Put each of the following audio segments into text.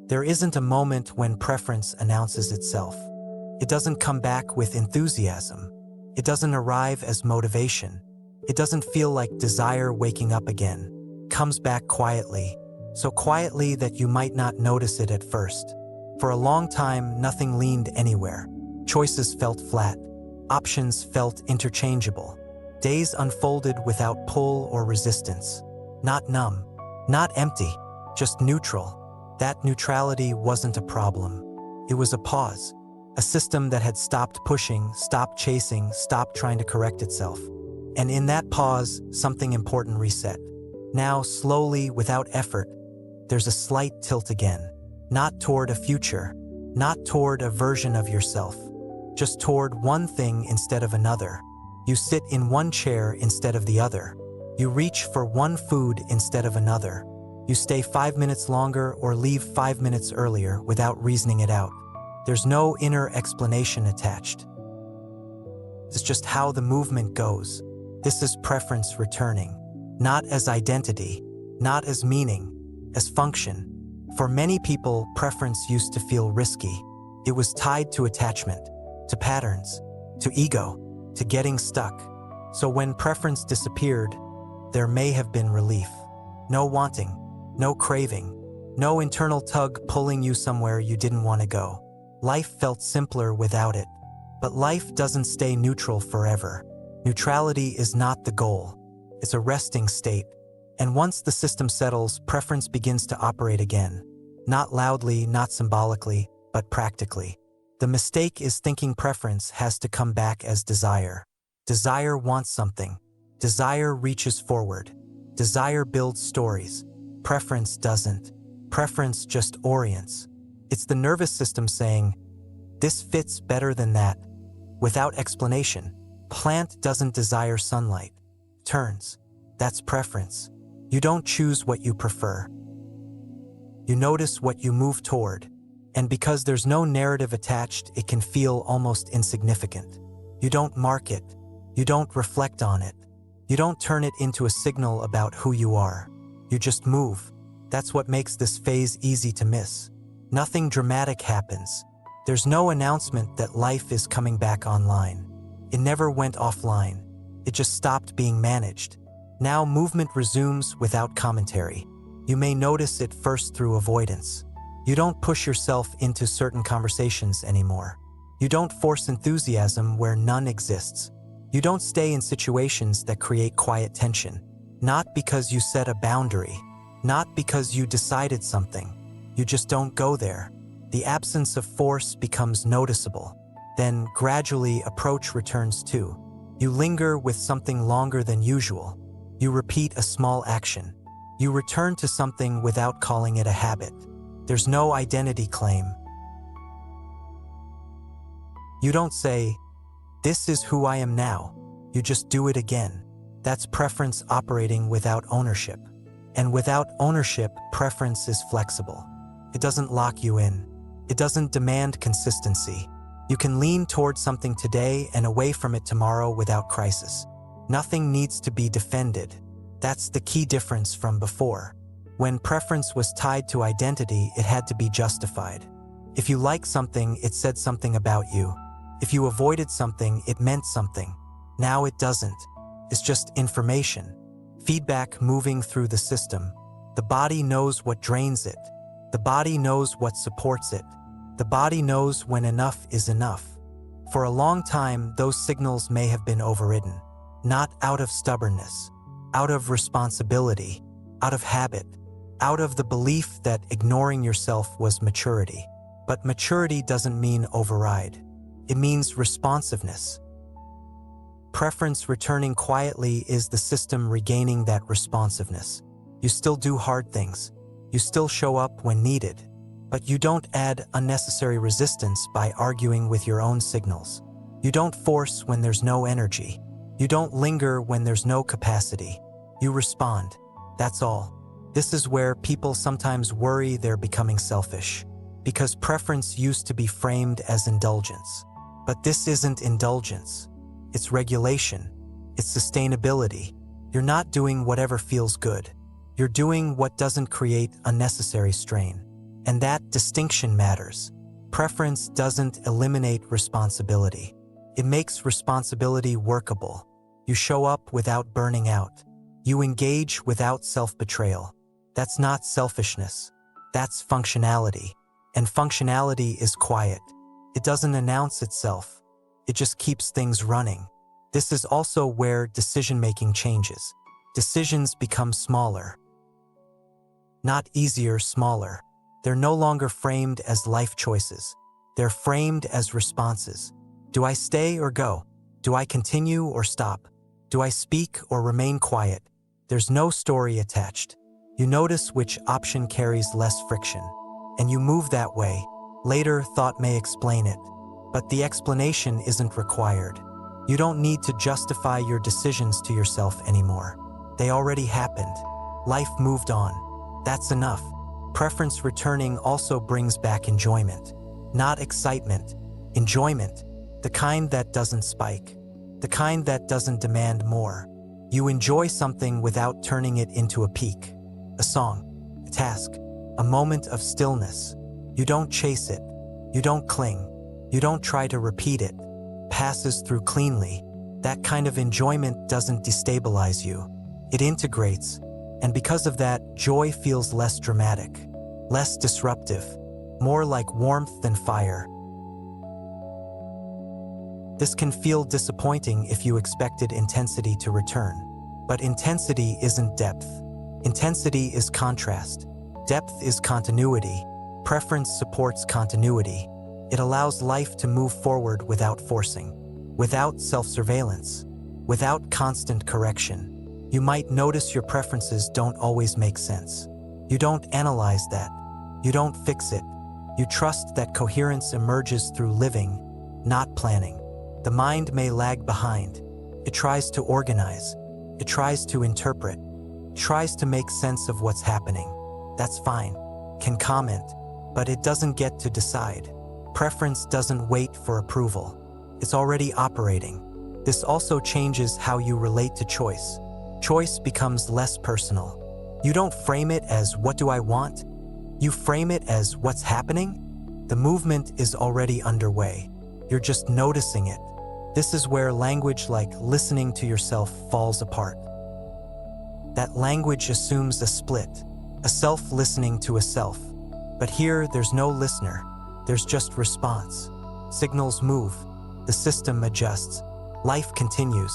There isn't a moment when preference announces itself. It doesn't come back with enthusiasm. It doesn't arrive as motivation. It doesn't feel like desire waking up again. It comes back quietly, so quietly that you might not notice it at first. For a long time, nothing leaned anywhere. Choices felt flat. Options felt interchangeable. Days unfolded without pull or resistance. Not numb, not empty, just neutral. That neutrality wasn't a problem. It was a pause. A system that had stopped pushing, stopped chasing, stopped trying to correct itself. And in that pause, something important reset. Now, slowly, without effort, there's a slight tilt again. Not toward a future, not toward a version of yourself, just toward one thing instead of another. You sit in one chair instead of the other. You reach for one food instead of another. You stay 5 minutes longer or leave 5 minutes earlier without reasoning it out. There's no inner explanation attached. It's just how the movement goes. This is preference returning, not as identity, not as meaning, as function. For many people, preference used to feel risky. It was tied to attachment, to patterns, to ego, to getting stuck. So when preference disappeared, there may have been relief. No wanting, no craving, no internal tug pulling you somewhere you didn't want to go. Life felt simpler without it. But life doesn't stay neutral forever. Neutrality is not the goal. It's a resting state. And once the system settles, preference begins to operate again. Not loudly, not symbolically, but practically. The mistake is thinking preference has to come back as desire. Desire wants something. Desire reaches forward. Desire builds stories. Preference doesn't. Preference just orients. It's the nervous system saying, this fits better than that, without explanation. Plant doesn't desire sunlight. Turns. That's preference. You don't choose what you prefer. You notice what you move toward. And because there's no narrative attached, it can feel almost insignificant. You don't mark it. You don't reflect on it. You don't turn it into a signal about who you are. You just move. That's what makes this phase easy to miss. Nothing dramatic happens. There's no announcement that life is coming back online. It never went offline. It just stopped being managed. Now movement resumes without commentary. You may notice it first through avoidance. You don't push yourself into certain conversations anymore. You don't force enthusiasm where none exists. You don't stay in situations that create quiet tension. Not because you set a boundary. Not because you decided something. You just don't go there. The absence of force becomes noticeable. Then, gradually, approach returns too. You linger with something longer than usual. You repeat a small action. You return to something without calling it a habit. There's no identity claim. You don't say, this is who I am now. You just do it again. That's preference operating without ownership. And without ownership, preference is flexible. It doesn't lock you in. It doesn't demand consistency. You can lean toward something today and away from it tomorrow without crisis. Nothing needs to be defended. That's the key difference from before. When preference was tied to identity, it had to be justified. If you liked something, it said something about you. If you avoided something, it meant something. Now it doesn't. It's just information. Feedback moving through the system. The body knows what drains it. The body knows what supports it. The body knows when enough is enough. For a long time, those signals may have been overridden. Not out of stubbornness, out of responsibility, out of habit, out of the belief that ignoring yourself was maturity. But maturity doesn't mean override. It means responsiveness. Preference returning quietly is the system regaining that responsiveness. You still do hard things. You still show up when needed. But you don't add unnecessary resistance by arguing with your own signals. You don't force when there's no energy. You don't linger when there's no capacity. You respond. That's all. This is where people sometimes worry they're becoming selfish, because preference used to be framed as indulgence. But this isn't indulgence. It's regulation. It's sustainability. You're not doing whatever feels good. You're doing what doesn't create unnecessary strain. And that distinction matters. Preference doesn't eliminate responsibility. It makes responsibility workable. You show up without burning out. You engage without self-betrayal. That's not selfishness. That's functionality. And functionality is quiet. It doesn't announce itself. It just keeps things running. This is also where decision-making changes. Decisions become smaller. Not easier, smaller. They're no longer framed as life choices. They're framed as responses. Do I stay or go? Do I continue or stop? Do I speak or remain quiet? There's no story attached. You notice which option carries less friction, and you move that way. Later, thought may explain it, but the explanation isn't required. You don't need to justify your decisions to yourself anymore. They already happened. Life moved on. That's enough. Preference returning also brings back enjoyment. Not excitement, enjoyment. The kind that doesn't spike. The kind that doesn't demand more. You enjoy something without turning it into a peak. A song, a task, a moment of stillness. You don't chase it. You don't cling. You don't try to repeat it. Passes through cleanly. That kind of enjoyment doesn't destabilize you. It integrates. And because of that, joy feels less dramatic, less disruptive, more like warmth than fire. This can feel disappointing if you expected intensity to return. But intensity isn't depth. Intensity is contrast. Depth is continuity. Preference supports continuity. It allows life to move forward without forcing, without self-surveillance, without constant correction. You might notice your preferences don't always make sense. You don't analyze that. You don't fix it. You trust that coherence emerges through living, not planning. The mind may lag behind. It tries to organize. It tries to interpret. It tries to make sense of what's happening. That's fine. Can comment, but it doesn't get to decide. Preference doesn't wait for approval. It's already operating. This also changes how you relate to choice. Choice becomes less personal. You don't frame it as "what do I want?" You frame it as "what's happening?" The movement is already underway. You're just noticing it. This is where language like listening to yourself falls apart. That language assumes a split, a self listening to a self. But here, there's no listener. There's just response. Signals move. The system adjusts. Life continues.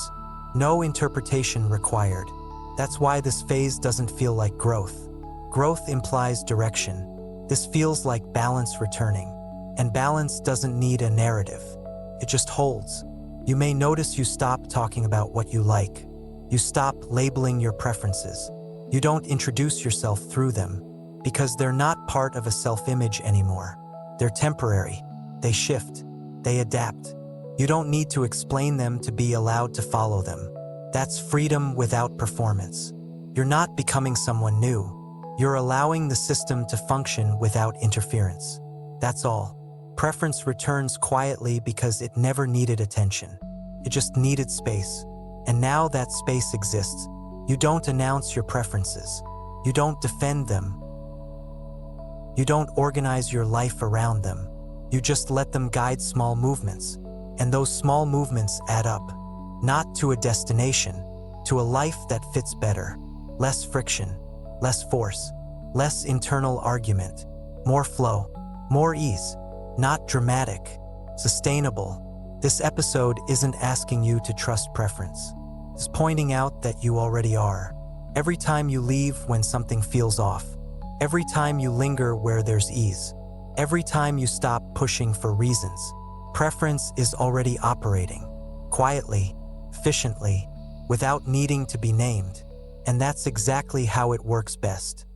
No interpretation required. That's why this phase doesn't feel like growth. Growth implies direction. This feels like balance returning. And balance doesn't need a narrative. It just holds. You may notice you stop talking about what you like. You stop labeling your preferences. You don't introduce yourself through them, because they're not part of a self-image anymore. They're temporary. They shift. They adapt. You don't need to explain them to be allowed to follow them. That's freedom without performance. You're not becoming someone new. You're allowing the system to function without interference. That's all. Preference returns quietly because it never needed attention. It just needed space. And now that space exists. You don't announce your preferences. You don't defend them. You don't organize your life around them. You just let them guide small movements. And those small movements add up. Not to a destination, to a life that fits better. Less friction, less force, less internal argument, more flow, more ease. Not dramatic, sustainable. This episode isn't asking you to trust preference. It's pointing out that you already are. Every time you leave when something feels off. Every time you linger where there's ease. Every time you stop pushing for reasons. Preference is already operating. Quietly, efficiently, without needing to be named. And that's exactly how it works best.